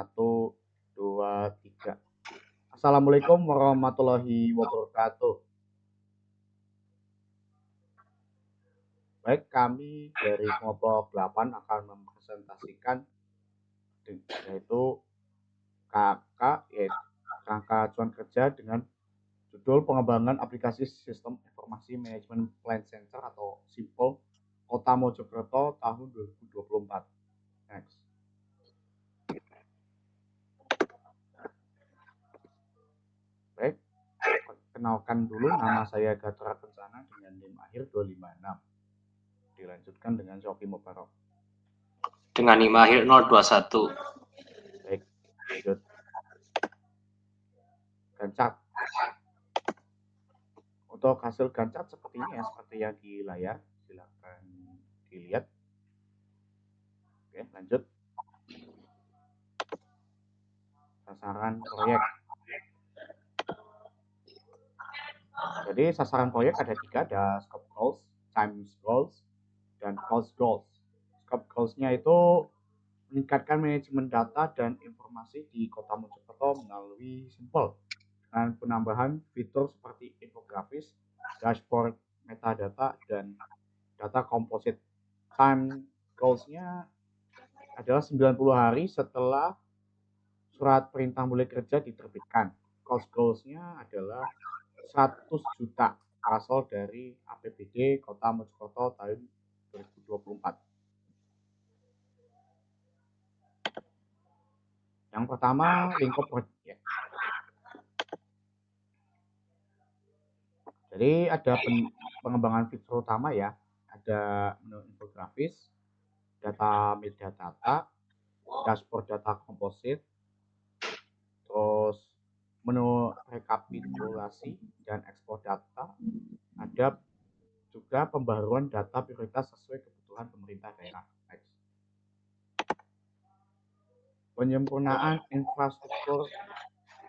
1, 2, 3. Assalamualaikum warahmatullahi wabarakatuh. Baik, kami dari kelompok 8 akan mempresentasikan yaitu KK, yaitu Kerangka Acuan Kerja dengan judul Pengembangan Aplikasi Sistem Informasi Manajemen Plant Center atau SIMPL Kota Mojokerto tahun 2024. Next. Baik, kenalkan dulu, nama saya Gatra Kencana dengan NIM akhir 256. Dilanjutkan dengan Shoki Mubarok. Dengan NIM akhir 021. Baik, lanjut. Gancak. Untuk hasil gancak seperti ini ya, seperti yang di layar. Silakan dilihat. Oke, lanjut. Sasaran proyek. Jadi sasaran proyek ada 3, ada scope goals, time goals, dan cost goals. Scope goals-nya itu meningkatkan manajemen data dan informasi di Kota Mojokerto melalui SIMPL dengan penambahan fitur seperti infografis, dashboard, metadata, dan data komposit. Time goals-nya adalah 90 hari setelah surat perintah mulai kerja diterbitkan. Cost goals-nya adalah 100 juta asal dari APBD Kota Mojokerto tahun 2024. Yang pertama, lingkup proyek. Jadi ada pengembangan fitur utama ya. Ada menu infografis, data metadata, dashboard data komposit, terus menu rekapitulasi dan ekspor data. Ada juga pembaruan data prioritas sesuai kebutuhan pemerintah daerah. Next. Penyempurnaan infrastruktur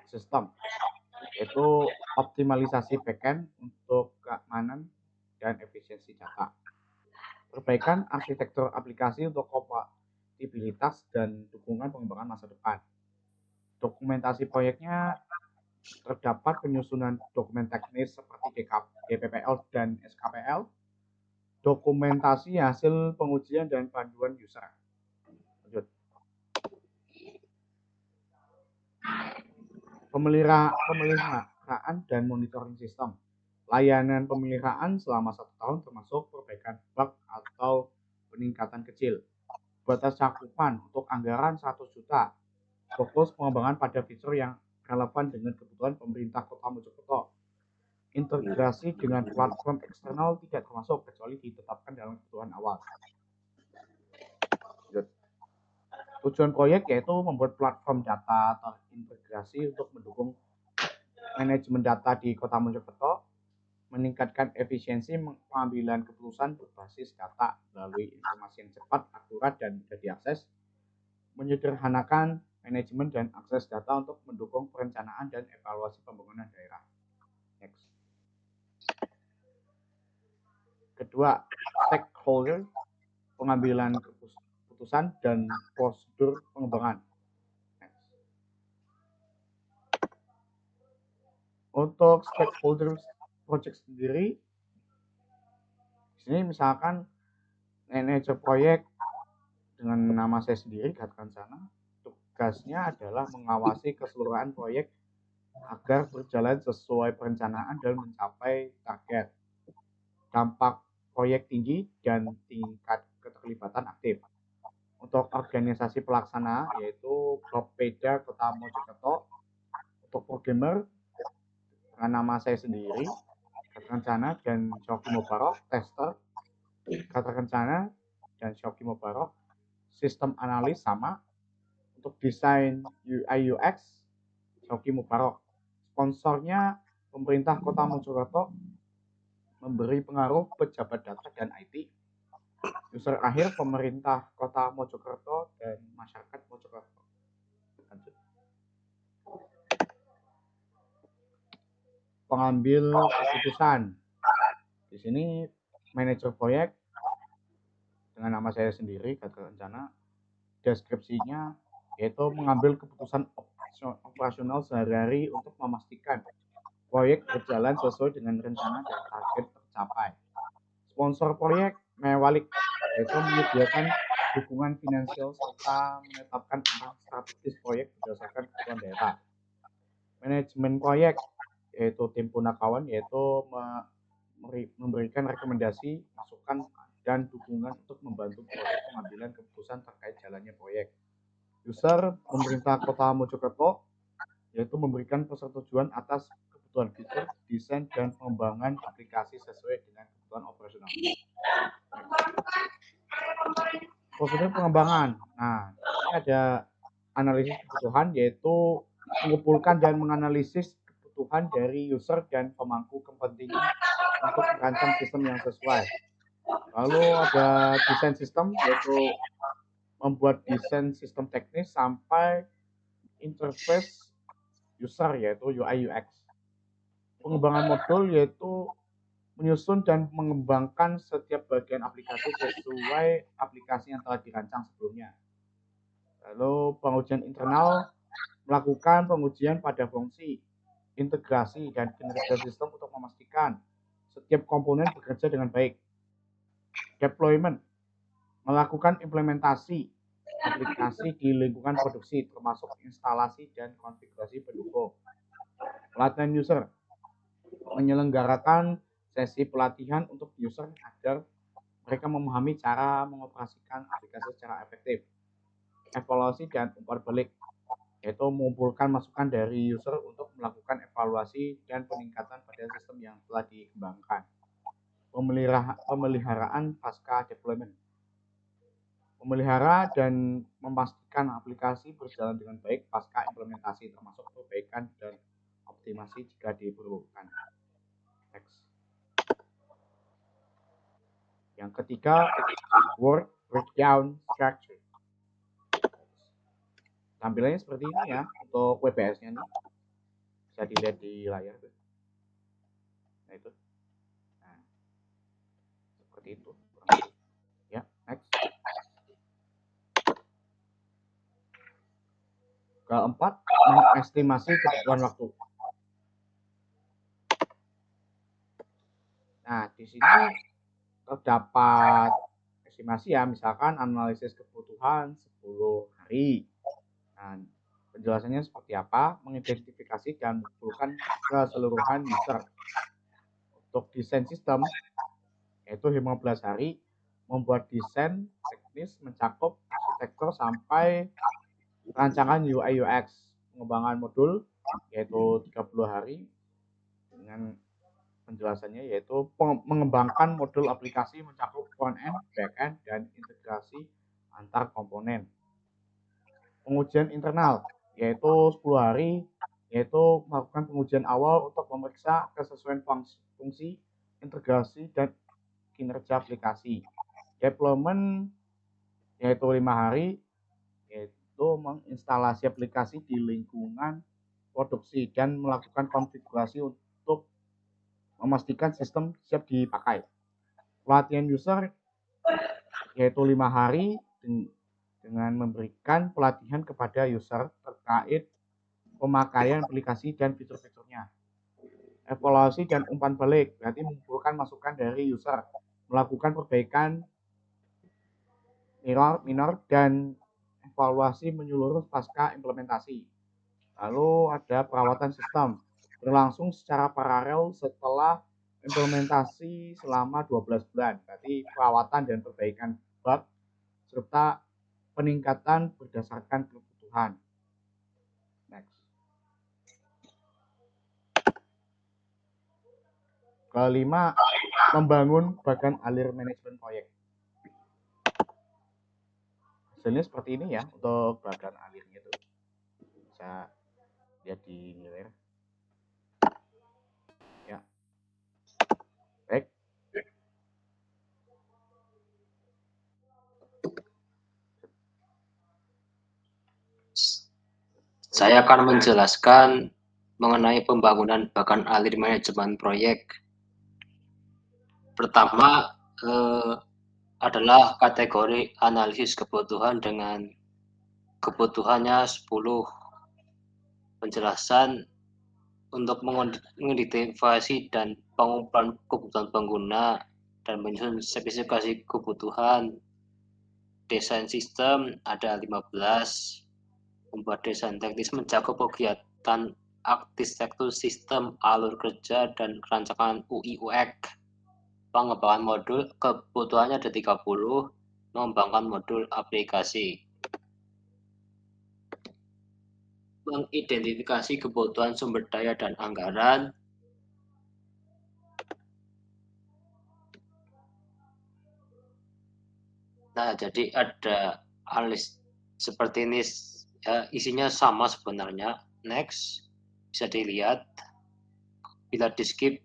sistem, yaitu optimalisasi backend untuk keamanan dan efisiensi data. Perbaikan arsitektur aplikasi untuk kompatibilitas dan dukungan pengembangan masa depan. Dokumentasi proyeknya terdapat penyusunan dokumen teknis seperti DPPL dan SKPL, dokumentasi hasil pengujian dan panduan user. Lanjut. Pemeliharaan dan monitoring sistem. Layanan pemeliharaan selama 1 tahun termasuk perbaikan bug atau peningkatan kecil. Batas cakupan untuk anggaran 100 juta. Fokus pengembangan pada fitur yang relevan dengan kebutuhan pemerintah Kota Mojokerto. Integrasi dengan platform eksternal tidak termasuk kecuali ditetapkan dalam kebutuhan awal. Tujuan proyek yaitu membuat platform data terintegrasi untuk mendukung manajemen data di Kota Mojokerto, meningkatkan efisiensi pengambilan keputusan berbasis data melalui informasi yang cepat, akurat, dan mudah diakses, menyederhanakan manajemen dan akses data untuk mendukung perencanaan dan evaluasi pembangunan daerah. Next. Kedua, stakeholder, pengambilan keputusan dan prosedur pengembangan. Next. Untuk stakeholder project sendiri, di sini misalkan manajer proyek dengan nama saya sendiri, Gatra Kencana, tugasnya adalah mengawasi keseluruhan proyek agar berjalan sesuai perencanaan dan mencapai target. Dampak proyek tinggi dan tingkat keterlibatan aktif. Untuk organisasi pelaksana yaitu Propeda Kota Mojokerto. Untuk programmer dengan nama saya sendiri, Gatra Kencana dan Shoki Mubarok. Tester Gatra Kencana dan Shoki Mubarok. Sistem analis sama. Untuk desain UI UX Shoki Mubarok. Sponsornya pemerintah Kota Mojokerto, memberi pengaruh pejabat data dan IT. User akhir pemerintah Kota Mojokerto dan masyarakat Mojokerto. Lanjut. Pengambil keputusan. Di sini manajer proyek dengan nama saya sendiri, Gatra Kencana. Deskripsinya yaitu mengambil keputusan operasional sehari-hari untuk memastikan proyek berjalan sesuai dengan rencana dan target tercapai. Sponsor proyek mewalik, yaitu menyediakan dukungan finansial serta menetapkan arah strategis proyek berdasarkan kebutuhan daerah. Manajemen proyek, yaitu tim punakawan, yaitu memberikan rekomendasi, masukan, dan dukungan untuk membantu proses pengambilan keputusan terkait jalannya proyek. User, pemerintah Kota Mojokerto, yaitu memberikan persetujuan atas kebutuhan fitur, desain, dan pengembangan aplikasi sesuai dengan kebutuhan operasional. Prosedur pengembangan. Nah, ini ada analisis kebutuhan, yaitu mengumpulkan dan menganalisis kebutuhan dari user dan pemangku kepentingan untuk merancang sistem yang sesuai. Lalu ada desain sistem, yaitu membuat desain sistem teknis sampai interface user, yaitu UI UX. Pengembangan modul, yaitu menyusun dan mengembangkan setiap bagian aplikasi sesuai aplikasi yang telah dirancang sebelumnya. Lalu pengujian internal, melakukan pengujian pada fungsi, integrasi, dan kinerja sistem untuk memastikan setiap komponen bekerja dengan baik. Deployment, melakukan implementasi aplikasi di lingkungan produksi, termasuk instalasi dan konfigurasi pendukung. Pelatihan user, menyelenggarakan sesi pelatihan untuk user agar mereka memahami cara mengoperasikan aplikasi secara efektif. Evaluasi dan umpan balik, yaitu mengumpulkan masukan dari user untuk melakukan evaluasi dan peningkatan pada sistem yang telah dikembangkan. Pemeliharaan pasca deployment, memelihara dan memastikan aplikasi berjalan dengan baik pasca implementasi, termasuk perbaikan dan optimasi jika diperlukan. Next. Yang ketiga, work breakdown structure. Tampilannya seperti ini ya untuk WBS-nya nih. Bisa dilihat di layar tuh. Nah itu. Nah, seperti itu. Ya, next. Keempat, mengestimasi kebutuhan waktu. Nah, di sini terdapat estimasi ya, misalkan analisis kebutuhan 10 hari. Nah, penjelasannya seperti apa? Mengidentifikasi dan mengumpulkan keseluruhan user. Untuk desain sistem, yaitu 15 hari, membuat desain teknis mencakup arsitektur sampai rancangan UI UX. Pengembangan modul, yaitu 30 hari, dengan penjelasannya yaitu mengembangkan modul aplikasi mencakup front end, back end, dan integrasi antar komponen. Pengujian internal, yaitu 10 hari, yaitu melakukan pengujian awal untuk memeriksa kesesuaian fungsi, integrasi, dan kinerja aplikasi. Deployment, yaitu 5 hari, yaitu menginstalasi aplikasi di lingkungan produksi dan melakukan konfigurasi untuk memastikan sistem siap dipakai. Pelatihan user, yaitu 5 hari, dengan memberikan pelatihan kepada user terkait pemakaian aplikasi dan fitur-fiturnya. Evaluasi dan umpan balik, berarti mengumpulkan masukan dari user, melakukan perbaikan minor dan evaluasi menyeluruh pasca implementasi. Lalu ada perawatan sistem, berlangsung secara paralel setelah implementasi selama 12 bulan. Berarti perawatan dan perbaikan bug serta peningkatan berdasarkan kebutuhan. Next. Kelima, membangun bagan alir manajemen proyek. Hasilnya seperti ini ya untuk bagan alirnya itu. Bisa lihat di layar. Ya. Baik. Saya akan menjelaskan mengenai pembangunan bagan alir manajemen proyek. Pertama adalah kategori analisis kebutuhan dengan kebutuhannya 10. Penjelasan untuk mengidentifikasi dan pengumpulan kebutuhan pengguna dan menyusun spesifikasi kebutuhan. Desain sistem ada 15. Membuat desain teknis mencakup kegiatan arsitektur sistem, alur kerja, dan rancangan UI/UX. Pengembangan modul kebutuhannya ada 30. Mengembangkan modul aplikasi. Mengidentifikasi kebutuhan sumber daya dan anggaran. Nah, jadi ada list seperti ini, ya, isinya sama sebenarnya. Next, bisa dilihat. Bila di skip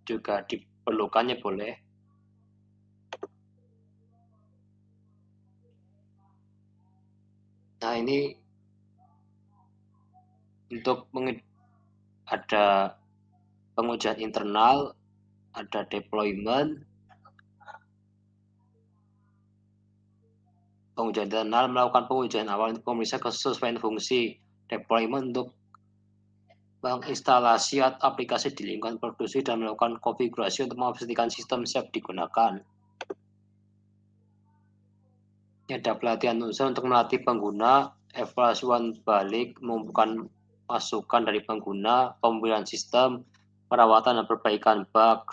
juga diperlukannya boleh. Nah, ini untuk ada pengujian internal, ada deployment. Pengujian internal melakukan pengujian awal untuk memeriksa kesesuaian fungsi. Deployment untuk menginstalasi aplikasi di lingkungan produksi dan melakukan konfigurasi untuk memastikan sistem siap digunakan. Ada pelatihan user untuk melatih pengguna, evaluasi balik, mengumpulkan masukan dari pengguna, pembuatan sistem, perawatan dan perbaikan bug.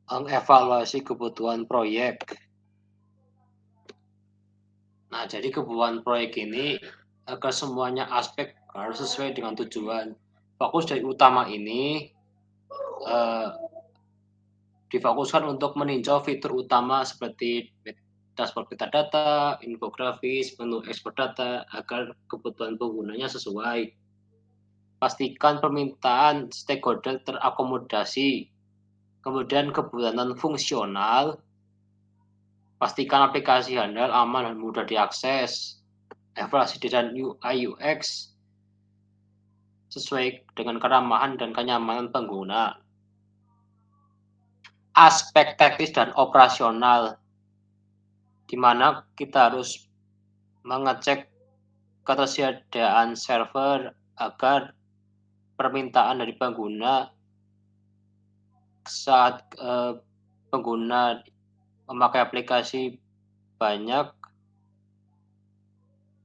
Mengevaluasi kebutuhan proyek. Nah, jadi kebutuhan proyek ini agar semuanya aspek harus sesuai dengan tujuan. Fokus dari utama ini difokuskan untuk meninjau fitur utama seperti dashboard metadata, infografis, menu ekspor data agar kebutuhan penggunanya sesuai. Pastikan permintaan stakeholder terakomodasi. Kemudian kebutuhan fungsional. Pastikan aplikasi handal, aman, dan mudah diakses. Evaluasi desain UI UX sesuai dengan keramahan dan kenyamanan pengguna. Aspek teknis dan operasional, di mana kita harus mengecek ketersediaan server agar permintaan dari pengguna saat pengguna memakai aplikasi banyak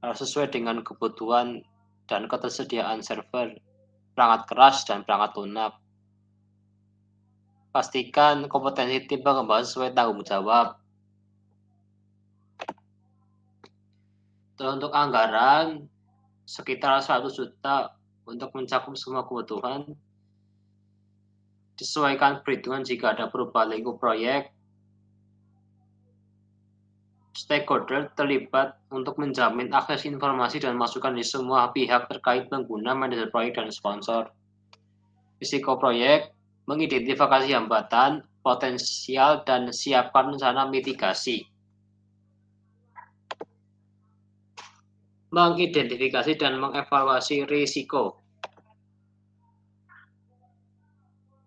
harus sesuai dengan kebutuhan dan ketersediaan server, perangkat keras, dan perangkat lunak. Pastikan kompetensi tim pengembangan sesuai tanggung jawab. Terus untuk anggaran, sekitar 100 juta untuk mencakup semua kebutuhan. Disesuaikan perhitungan jika ada perubahan lingkup proyek. Stakeholder terlibat untuk menjamin akses informasi dan masukan di semua pihak terkait pengguna, manajer proyek, dan sponsor. Risiko proyek, mengidentifikasi hambatan, potensial, dan siapkan rencana mitigasi. Mengidentifikasi dan mengevaluasi risiko.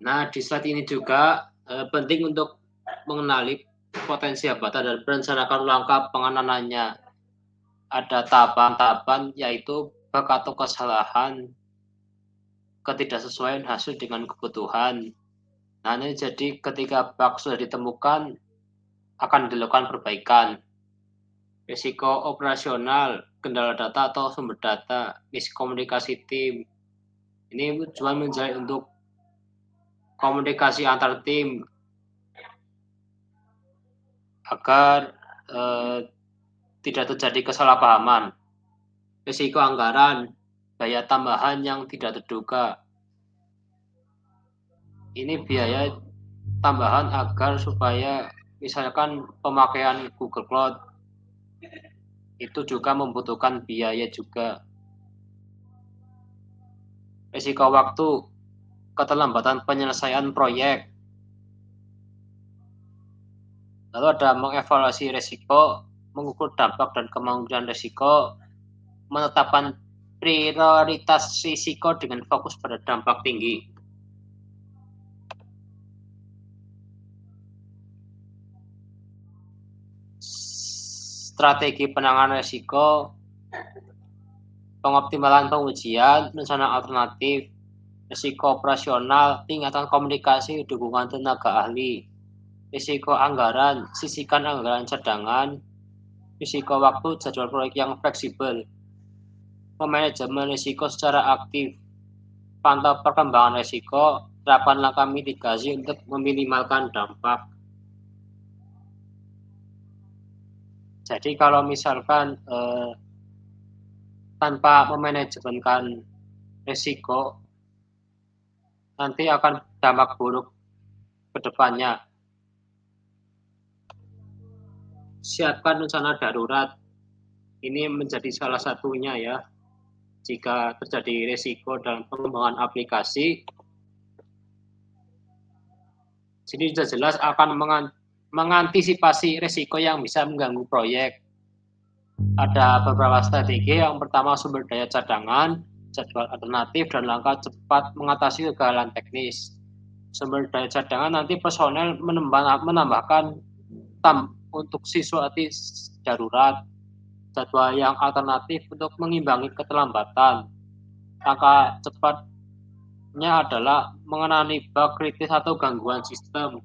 Nah, di slide ini juga penting untuk mengenali potensi hambatan dan merencanakan langkah penanganannya. Ada tahapan-tahapan yaitu bug atau kesalahan, ketidaksesuaian hasil dengan kebutuhan. Nah, ini jadi ketika bug sudah ditemukan akan dilakukan perbaikan. Risiko operasional, kendala data atau sumber data, miskomunikasi tim. Ini tujuan menjalin untuk komunikasi antar tim agar tidak terjadi kesalahpahaman. Risiko anggaran, biaya tambahan yang tidak terduga. Ini biaya tambahan agar supaya misalkan pemakaian Google Cloud itu juga membutuhkan biaya juga. Risiko waktu, keterlambatan penyelesaian proyek. Lalu ada mengevaluasi risiko, mengukur dampak dan kemungkinan risiko, menetapkan prioritas risiko dengan fokus pada dampak tinggi. strategi penanganan risiko, pengoptimalan pengujian, rencana alternatif, risiko operasional, tingkatan komunikasi, dukungan tenaga ahli, risiko anggaran, sisihkan anggaran cadangan, risiko waktu, jadwal proyek yang fleksibel, memanajemen risiko secara aktif, pantau perkembangan risiko, terapkan langkah mitigasi untuk meminimalkan dampak. Jadi kalau misalkan tanpa memanajemenkan risiko, nanti akan dampak buruk ke depannya. Siapkan rencana darurat. Ini menjadi salah satunya ya. Jika terjadi risiko dalam pengembangan aplikasi, sini sudah jelas akan mengantisipasi risiko yang bisa mengganggu proyek. Ada beberapa strategi. Yang pertama, sumber daya cadangan, jadwal alternatif, dan langkah cepat mengatasi kegagalan teknis. Sumber daya cadangan nanti personel menambahkan untuk situasi darurat, jadwal yang alternatif untuk mengimbangi keterlambatan. Langkah cepatnya adalah mengenali bug kritis atau gangguan sistem,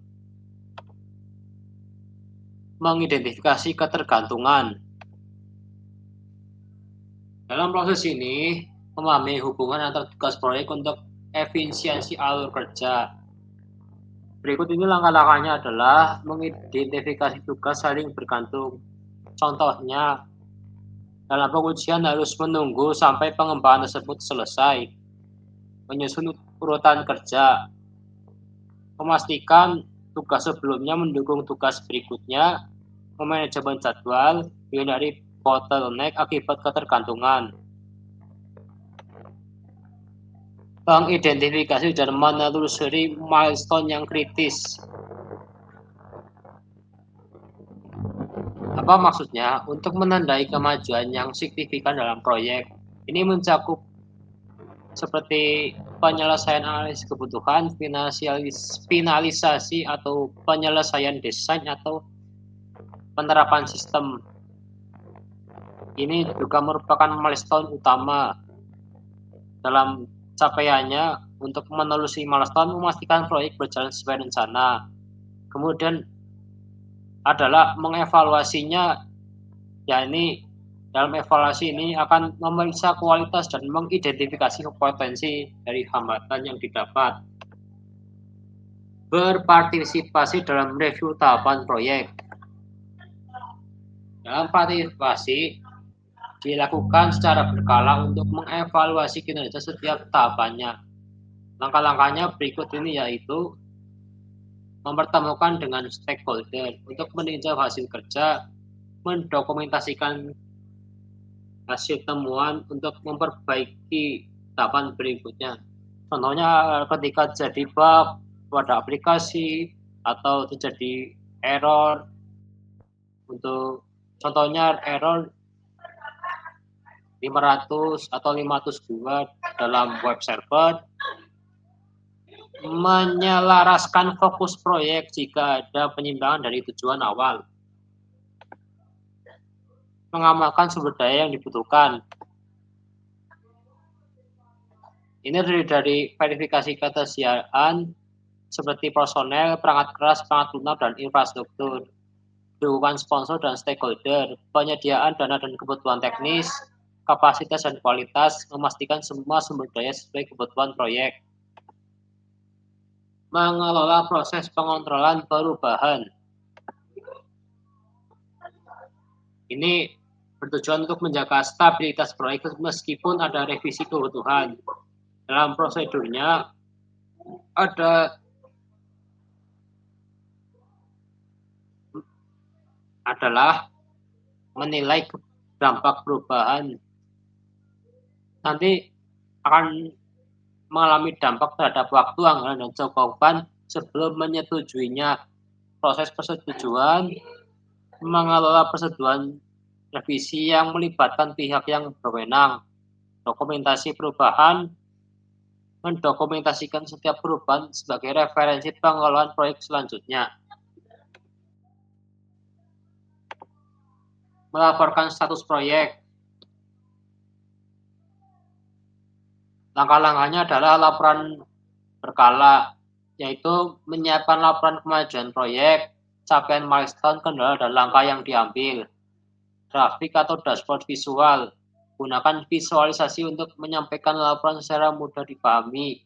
mengidentifikasi ketergantungan. Dalam proses ini, memahami hubungan antar tugas proyek untuk efisiensi alur kerja. Berikut ini langkah-langkahnya adalah mengidentifikasi tugas saling bergantung. Contohnya, dalam pengujian harus menunggu sampai pengembangan tersebut selesai. Menyusun urutan kerja. Memastikan tugas sebelumnya mendukung tugas berikutnya. Memanajemen jadwal, hindari bottleneck akibat ketergantungan. Mengidentifikasi dan menelusuri milestone yang kritis. Apa maksudnya? Untuk menandai kemajuan yang signifikan dalam proyek. Ini mencakup seperti penyelesaian analisis kebutuhan, finalisasi atau penyelesaian desain atau penerapan sistem. Ini juga merupakan milestone utama dalam capaiannya. Untuk menelusuri milestone, memastikan proyek berjalan sesuai rencana. Kemudian adalah mengevaluasinya, yakni dalam evaluasi ini akan memeriksa kualitas dan mengidentifikasi potensi dari hambatan yang didapat. Berpartisipasi dalam review tahapan proyek. Dalam partisipasi dilakukan secara berkala untuk mengevaluasi kinerja setiap tahapannya. Langkah-langkahnya berikut ini, yaitu mempertemukan dengan stakeholder untuk meninjau hasil kerja, mendokumentasikan hasil temuan untuk memperbaiki tahapan berikutnya. Contohnya ketika terjadi bug pada aplikasi atau terjadi error, untuk contohnya error 500 atau 502 dalam web server, menyelaraskan fokus proyek jika ada penyimpangan dari tujuan awal, mengamalkan sumber daya yang dibutuhkan. Ini dari verifikasi ketersediaan seperti personel, perangkat keras, perangkat lunak, dan infrastruktur, dukungan sponsor dan stakeholder, penyediaan dana dan kebutuhan teknis, kapasitas dan kualitas, memastikan semua sumber daya sesuai kebutuhan proyek. Mengelola proses pengontrolan perubahan. Ini bertujuan untuk menjaga stabilitas proyek meskipun ada revisi kebutuhan. Dalam prosedurnya adalah menilai dampak perubahan. Nanti akan mengalami dampak terhadap waktu, anggaran, dan cakupan sebelum menyetujuinya. Proses persetujuan, mengelola persetujuan revisi yang melibatkan pihak yang berwenang. Dokumentasi perubahan, mendokumentasikan setiap perubahan sebagai referensi pengelolaan proyek selanjutnya. melaporkan status proyek. Langkah-langkahnya adalah laporan berkala, yaitu menyiapkan laporan kemajuan proyek, capaian milestone, kendala, dan langkah yang diambil. Grafik atau dashboard visual. Gunakan visualisasi untuk menyampaikan laporan secara mudah dipahami.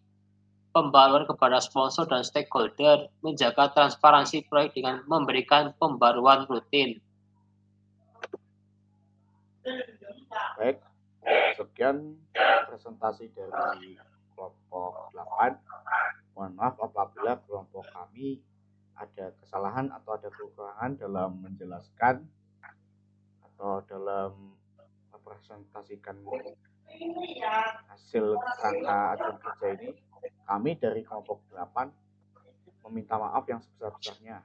Pembaruan kepada sponsor dan stakeholder, menjaga transparansi proyek dengan memberikan pembaruan rutin. Baik, sekian presentasi dari kelompok 8. Mohon maaf apabila kelompok kami ada kesalahan atau ada kekurangan dalam menjelaskan atau dalam mempresentasikan hasil kerangka ajuan kerja ini. Kami dari kelompok 8 meminta maaf yang sebesar-besarnya.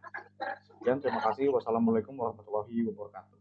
Sekian, terima kasih. Wassalamualaikum warahmatullahi wabarakatuh.